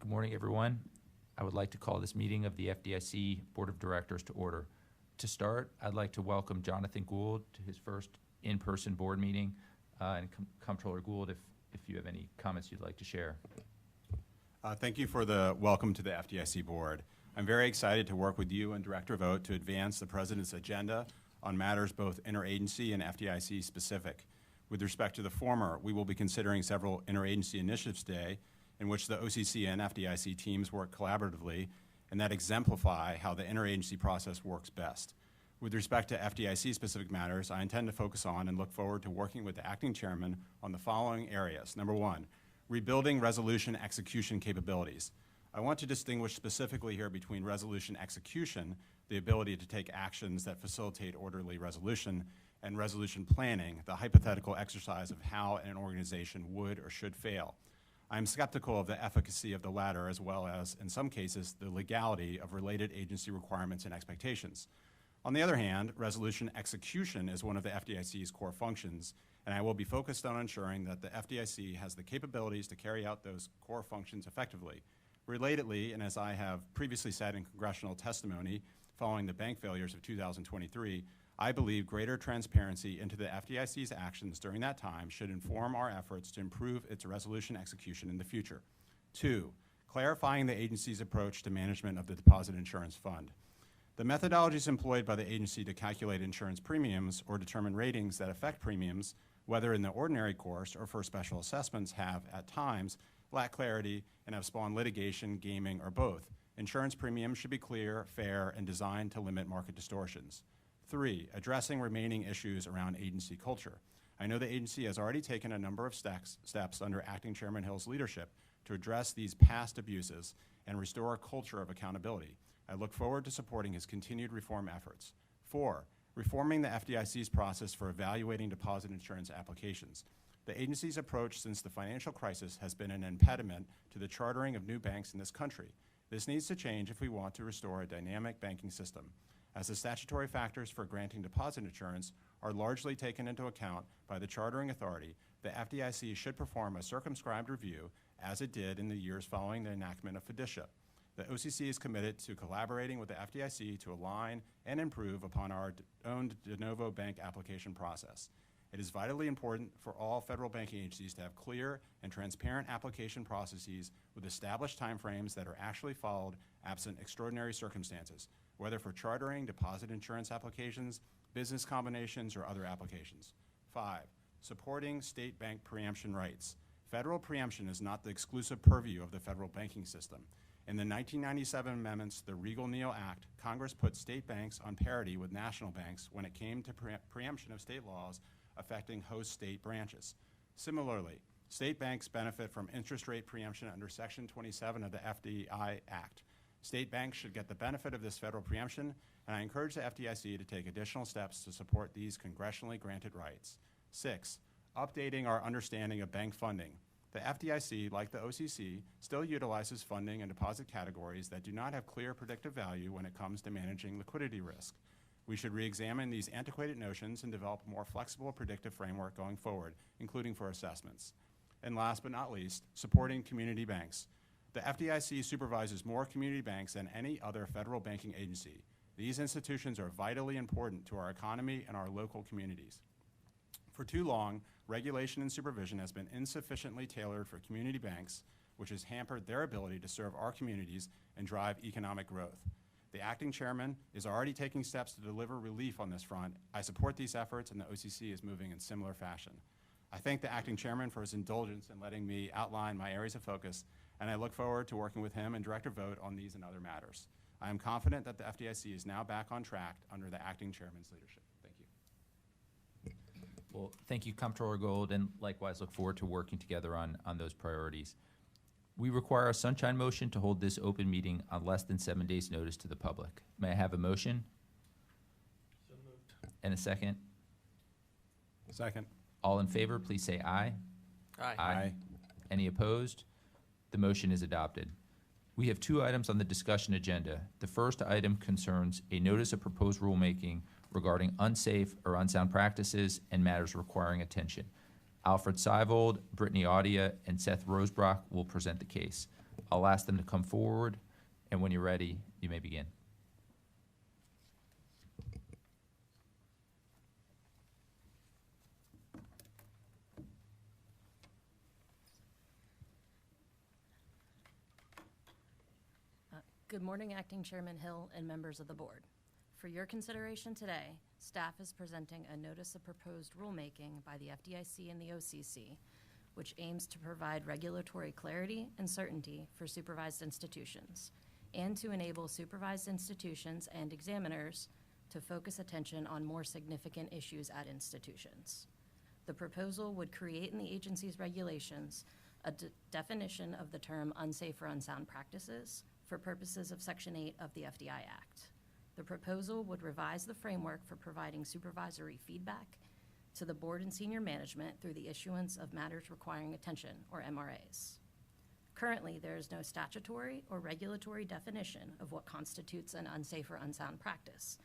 Good morning, everyone. I would like to call this meeting of the FDIC Board of Directors to order. To start, I'd like to welcome Jonathan Gould to his first in-person board meeting. And Comptroller Gould, if you have any comments you'd like to share. Thank you for the welcome to the FDIC Board. I'm very excited to work with you and Director Vogt to advance the President's agenda on matters both interagency and FDIC specific. With respect to the former, we will be considering several interagency initiatives today in which the OCC and FDIC teams work collaboratively and that exemplify how the interagency process works best. With respect to FDIC specific matters, I intend to focus on and look forward to working with the acting chairman on the following areas. Number one, rebuilding resolution execution capabilities. I want to distinguish specifically here between resolution execution, the ability to take actions that facilitate orderly resolution, and resolution planning, the hypothetical exercise of how an organization would or should fail. I'm skeptical of the efficacy of the latter as well as, in some cases, the legality of related agency requirements and expectations. On the other hand, resolution execution is one of the FDIC's core functions, and I will be focused on ensuring that the FDIC has the capabilities to carry out those core functions effectively. Relatedly, and as I have previously said in congressional testimony following the bank failures of 2023, I believe greater transparency into the FDIC's actions during that time should inform our efforts to improve its resolution execution in the future. Two, clarifying the agency's approach to management of the Deposit Insurance Fund. The methodologies employed by the agency to calculate insurance premiums or determine ratings that affect premiums, whether in the ordinary course or for special assessments, have, at times, lacked clarity and have spawned litigation, gaming, or both. Insurance premiums should be clear, fair, and designed to limit market distortions. Three, addressing remaining issues around agency culture. I know the agency has already taken a number of steps under Acting Chairman Hill's leadership to address these past abuses and restore a culture of accountability. I look forward to supporting his continued reform efforts. Four, reforming the FDIC's process for evaluating deposit insurance applications. The agency's approach since the financial crisis has been an impediment to the chartering of new banks in this country. This needs to change if we want to restore a dynamic banking system. As the statutory factors for granting deposit insurance are largely taken into account by the chartering authority, the FDIC should perform a circumscribed review, as it did in the years following the enactment of FDIC. The OCC is committed to collaborating with the FDIC to align and improve upon our own de novo bank application process. It is vitally important for all federal banking agencies to have clear and transparent application processes with established timeframes that are actually followed absent extraordinary circumstances, whether for chartering, deposit insurance applications, business combinations, or other applications. Five, supporting state bank preemption rights. Federal preemption is not the exclusive purview of the federal banking system. In the 1997 amendments to the Regal-Neal Act, Congress put state banks on parity with national banks when it came to preemption of state laws affecting host state branches. Similarly, state banks benefit from interest rate preemption under Section 27 of the FDIC Act. State banks should get the benefit of this federal preemption, and I encourage the FDIC to take additional steps to support these congressionally granted rights. Six, updating our understanding of bank funding. The FDIC, like the OCC, still utilizes funding and deposit categories that do not have clear predictive value when it comes to managing liquidity risk. We should re-examine these antiquated notions and develop a more flexible predictive framework going forward, including for assessments. And last but not least, supporting community banks. The FDIC supervises more community banks than any other federal banking agency. These institutions are vitally important to our economy and our local communities. For too long, regulation and supervision has been insufficiently tailored for community banks, which has hampered their ability to serve our communities and drive economic growth. The acting chairman is already taking steps to deliver relief on this front. I support these efforts, and the OCC is moving in similar fashion. I thank the acting chairman for his indulgence in letting me outline my areas of focus, and I look forward to working with him and Director Vogt on these and other matters. I am confident that the FDIC is now back on track under the acting chairman's leadership. Thank you. Well, thank you, Comptroller Gould, and likewise look forward to working together on those priorities. We require a sunshine motion to hold this open meeting on less than 7 days' notice to the public. May I have a motion? So moved. And a second? Second. All in favor, please say aye. Aye. Aye. Any opposed? The motion is adopted. We have 2 items on the discussion agenda. The first item concerns a notice of proposed rulemaking regarding unsafe or unsound practices and matters requiring attention. Alfred Seivold, Brittany Audia, and Seth Rosebrock will present the case. I'll ask them to come forward, and when you're ready, you may begin. Good morning, Acting Chairman Hill and members of the board. For your consideration today, staff is presenting a notice of proposed rulemaking by the FDIC and the OCC, which aims to provide regulatory clarity and certainty for supervised institutions, and to enable supervised institutions and examiners to focus attention on more significant issues at institutions. The proposal would create in the agency's regulations a definition of the term unsafe or unsound practices for purposes of Section 8 of the FDI Act. The proposal would revise the framework for providing supervisory feedback to the board and senior management through the issuance of matters requiring attention, or MRAs. Currently, there is no statutory or regulatory definition of what constitutes an unsafe or unsound practice,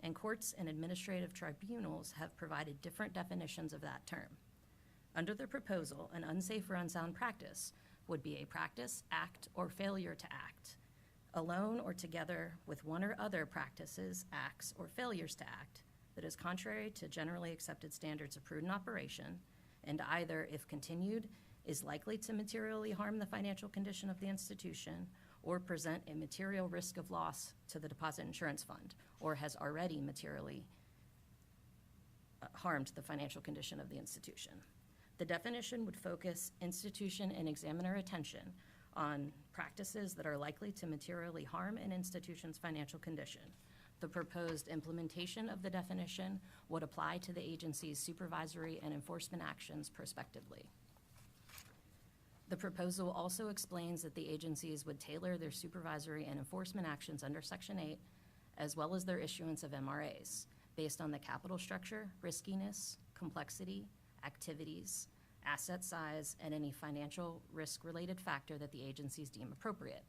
and courts and administrative tribunals have provided different definitions of that term. Under the proposal, an unsafe or unsound practice would be a practice, act, or failure to act, alone or together with one or other practices, acts, or failures to act that is contrary to generally accepted standards of prudent operation, and either, if continued, is likely to materially harm the financial condition of the institution or present a material risk of loss to the deposit insurance fund, or has already materially harmed the financial condition of the institution. The definition would focus institution and examiner attention on practices that are likely to materially harm an institution's financial condition. The proposed implementation of the definition would apply to the agency's supervisory and enforcement actions prospectively. The proposal also explains that the agencies would tailor their supervisory and enforcement actions under Section 8, as well as their issuance of MRAs, based on the capital structure, riskiness, complexity, activities, asset size, and any financial risk-related factor that the agencies deem appropriate.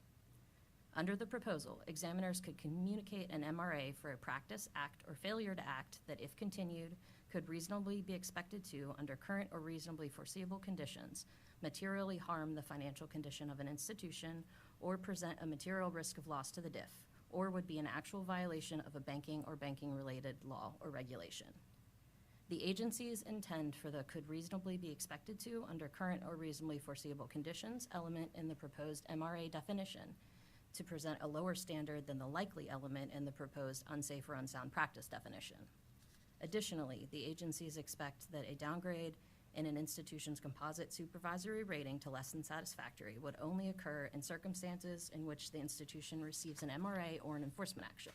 Under the proposal, examiners could communicate an MRA for a practice, act, or failure to act that, if continued, could reasonably be expected to, under current or reasonably foreseeable conditions, materially harm the financial condition of an institution or present a material risk of loss to the DIF, or would be an actual violation of a banking or banking-related law or regulation. The agencies intend for the could reasonably be expected to under current or reasonably foreseeable conditions element in the proposed MRA definition to present a lower standard than the likely element in the proposed unsafe or unsound practice definition. Additionally, the agencies expect that a downgrade in an institution's composite supervisory rating to less than satisfactory would only occur in circumstances in which the institution receives an MRA or an enforcement action.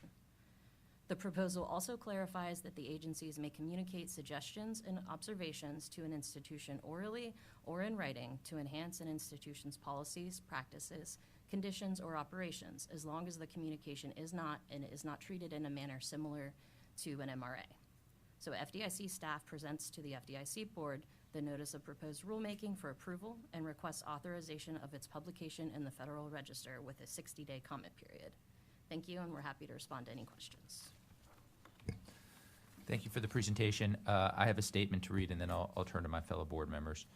The proposal also clarifies that the agencies may communicate suggestions and observations to an institution orally or in writing to enhance an institution's policies, practices, conditions, or operations, as long as the communication is not treated in a manner similar to an MRA. So FDIC staff presents to the FDIC board the notice of proposed rulemaking for approval and requests authorization of its publication in the Federal Register with a 60-day comment period. Thank you, and we're happy to respond to any questions. Thank you for the presentation. I have a statement to read, and then I'll turn to my fellow board members.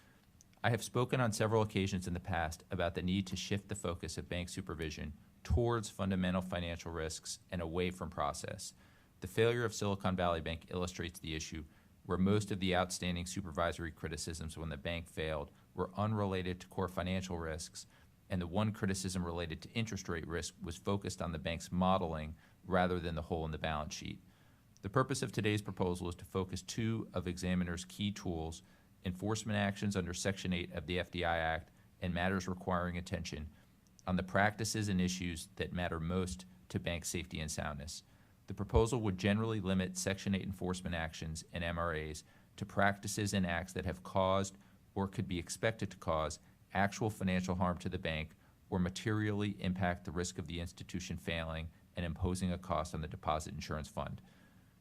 I have spoken on several occasions in the past about the need to shift the focus of bank supervision towards fundamental financial risks and away from process. The failure of Silicon Valley Bank illustrates the issue, where most of the outstanding supervisory criticisms when the bank failed were unrelated to core financial risks, and the one criticism related to interest rate risk was focused on the bank's modeling rather than the hole in the balance sheet. The purpose of today's proposal is to focus two of examiners' key tools, enforcement actions under Section 8 of the FDI Act and matters requiring attention, on the practices and issues that matter most to bank safety and soundness. The proposal would generally limit Section 8 enforcement actions and MRAs to practices and acts that have caused or could be expected to cause actual financial harm to the bank or materially impact the risk of the institution failing and imposing a cost on the deposit insurance fund.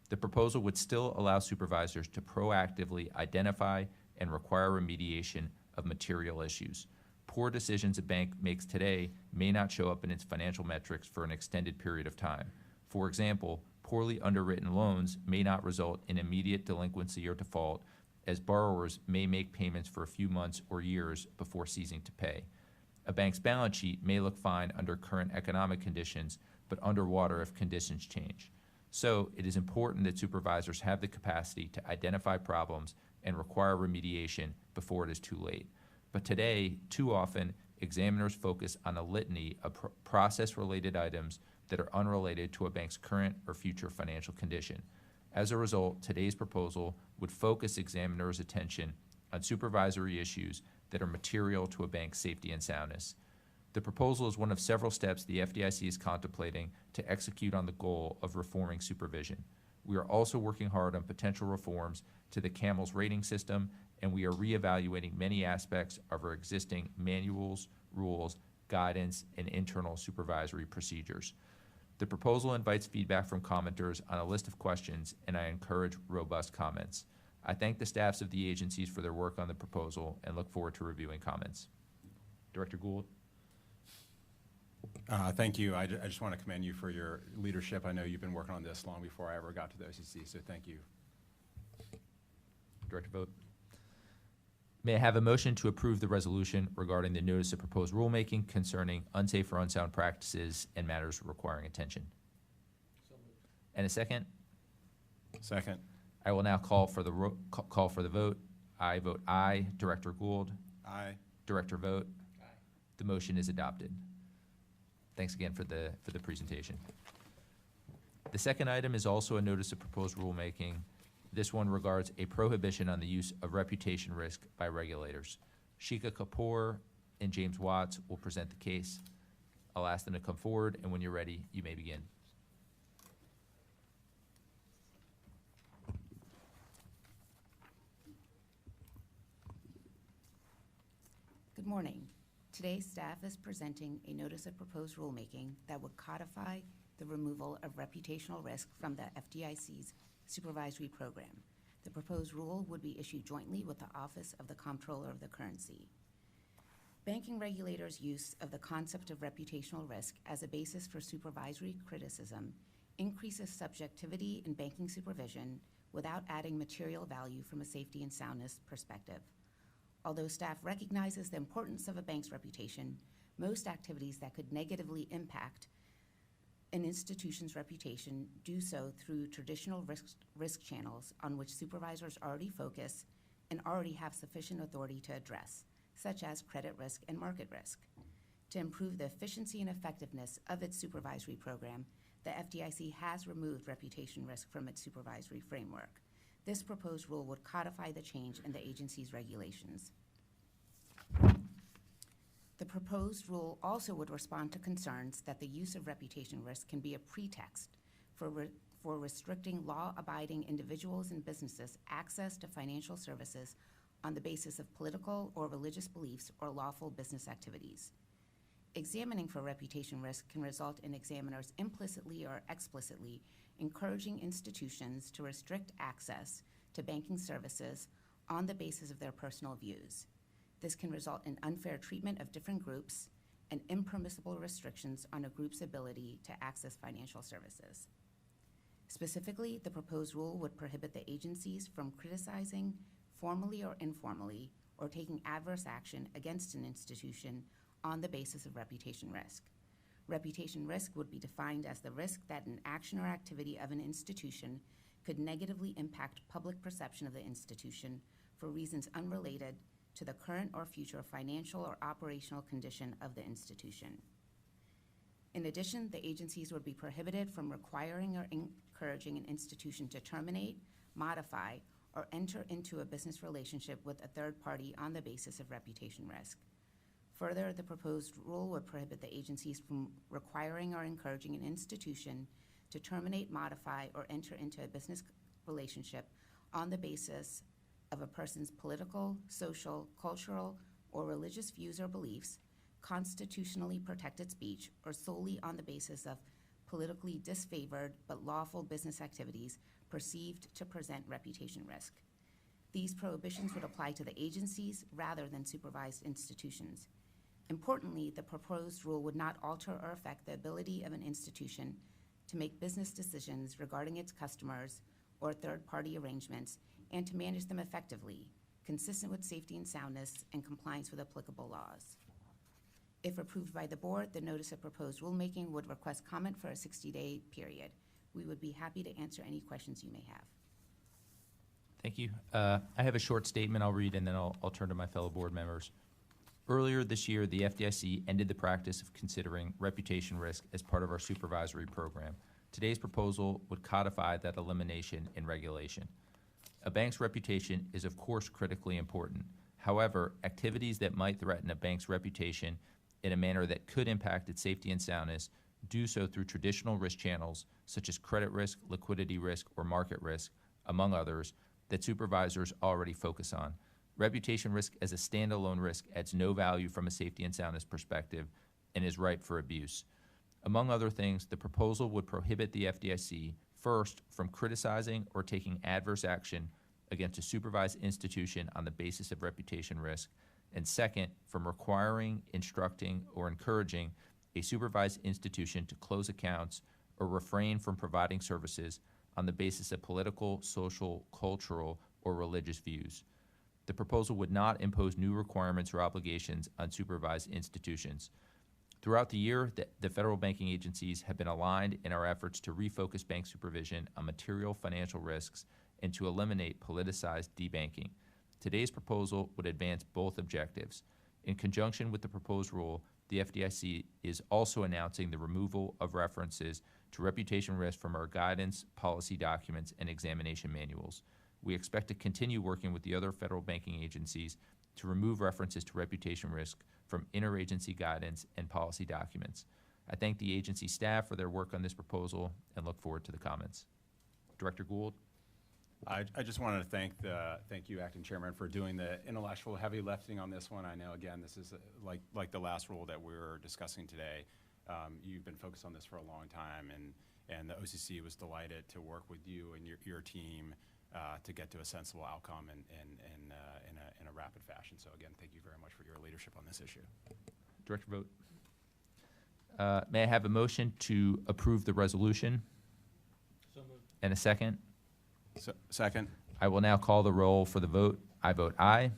The proposal would still allow supervisors to proactively identify and require remediation of material issues. Poor decisions a bank makes today may not show up in its financial metrics for an extended period of time. For example, poorly underwritten loans may not result in immediate delinquency or default, as borrowers may make payments for a few months or years before ceasing to pay. A bank's balance sheet may look fine under current economic conditions, but underwater if conditions change. So it is important that supervisors have the capacity to identify problems and require remediation before it is too late. But today, too often, examiners focus on a litany of process-related items that are unrelated to a bank's current or future financial condition. As a result, today's proposal would focus examiners' attention on supervisory issues that are material to a bank's safety and soundness. The proposal is one of several steps the FDIC is contemplating to execute on the goal of reforming supervision. We are also working hard on potential reforms to the CAMELS rating system, and we are reevaluating many aspects of our existing manuals, rules, guidance, and internal supervisory procedures. The proposal invites feedback from commenters on a list of questions, and I encourage robust comments. I thank the staffs of the agencies for their work on the proposal and look forward to reviewing comments. Director Gould? Thank you. I just want to commend you for your leadership. I know you've been working on this long before I ever got to the OCC, so thank you. Director Vogt? May I have a motion to approve the resolution regarding the notice of proposed rulemaking concerning unsafe or unsound practices and matters requiring attention? And a second? Second. I will now call for the vote. I vote aye. Director Gould? Aye. Director Vogt? Aye. The motion is adopted. Thanks again for the presentation. The second item is also a notice of proposed rulemaking. This one regards a prohibition on the use of reputation risk by regulators. Shika Kapoor and James Watts will present the case. I'll ask them to come forward, and when you're ready, you may begin. Good morning. Today, staff is presenting a notice of proposed rulemaking that would codify the removal of reputational risk from the FDIC's supervisory program. The proposed rule would be issued jointly with the Office of the Comptroller of the Currency. Banking regulators' use of the concept of reputational risk as a basis for supervisory criticism increases subjectivity in banking supervision without adding material value from a safety and soundness perspective. Although staff recognizes the importance of a bank's reputation, most activities that could negatively impact an institution's reputation do so through traditional risk channels on which supervisors already focus and already have sufficient authority to address, such as credit risk and market risk. To improve the efficiency and effectiveness of its supervisory program, the FDIC has removed reputation risk from its supervisory framework. This proposed rule would codify the change in the agency's regulations. The proposed rule also would respond to concerns that the use of reputation risk can be a pretext for restricting law-abiding individuals and businesses access to financial services on the basis of political or religious beliefs or lawful business activities. Examining for reputation risk can result in examiners implicitly or explicitly encouraging institutions to restrict access to banking services on the basis of their personal views. This can result in unfair treatment of different groups and impermissible restrictions on a group's ability to access financial services. Specifically, the proposed rule would prohibit the agencies from criticizing formally or informally or taking adverse action against an institution on the basis of reputation risk. Reputation risk would be defined as the risk that an action or activity of an institution could negatively impact public perception of the institution for reasons unrelated to the current or future financial or operational condition of the institution. In addition, the agencies would be prohibited from requiring or encouraging an institution to terminate, modify, or enter into a business relationship with a third party on the basis of reputation risk. Further, the proposed rule would prohibit the agencies from requiring or encouraging an institution to terminate, modify, or enter into a business relationship on the basis of a person's political, social, cultural, or religious views or beliefs, constitutionally protected speech, or solely on the basis of politically disfavored but lawful business activities perceived to present reputation risk. These prohibitions would apply to the agencies rather than supervised institutions. Importantly, the proposed rule would not alter or affect the ability of an institution to make business decisions regarding its customers or third-party arrangements and to manage them effectively, consistent with safety and soundness and compliance with applicable laws. If approved by the board, the notice of proposed rulemaking would request comment for a 60-day period. We would be happy to answer any questions you may have. Thank you. I have a short statement I'll read, and then I'll turn to my fellow board members. Earlier this year, the FDIC ended the practice of considering reputation risk as part of our supervisory program. Today's proposal would codify that elimination in regulation. A bank's reputation is, of course, critically important. However, activities that might threaten a bank's reputation in a manner that could impact its safety and soundness do so through traditional risk channels, such as credit risk, liquidity risk, or market risk, among others, that supervisors already focus on. Reputation risk as a standalone risk adds no value from a safety and soundness perspective and is ripe for abuse. Among other things, the proposal would prohibit the FDIC, first, from criticizing or taking adverse action against a supervised institution on the basis of reputation risk, and second, from requiring, instructing, or encouraging a supervised institution to close accounts or refrain from providing services on the basis of political, social, cultural, or religious views. The proposal would not impose new requirements or obligations on supervised institutions. Throughout the year, the federal banking agencies have been aligned in our efforts to refocus bank supervision on material financial risks and to eliminate politicized debanking. Today's proposal would advance both objectives. In conjunction with the proposed rule, the FDIC is also announcing the removal of references to reputation risk from our guidance, policy documents, and examination manuals. We expect to continue working with the other federal banking agencies to remove references to reputation risk from interagency guidance and policy documents. I thank the agency staff for their work on this proposal and look forward to the comments. Director Gould? I just wanted to thank you, Acting Chairman, for doing the intellectual heavy lifting on this one. I know, again, this is like the last rule that we were discussing today. You've been focused on this for a long time, and the OCC was delighted to work with you and your team to get to a sensible outcome in a rapid fashion. So again, thank you very much for your leadership on this issue. Director Vogt. May I have a motion to approve the resolution? So moved. And a second? Second. I will now call the roll for the vote. I vote aye.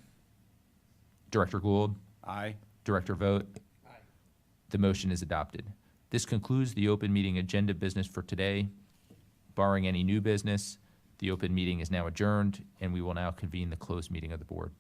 Director Gould? Aye. Director Vogt? Aye. The motion is adopted. This concludes the open meeting agenda business for today. Barring any new business, the open meeting is now adjourned, and we will now convene the closed meeting of the board.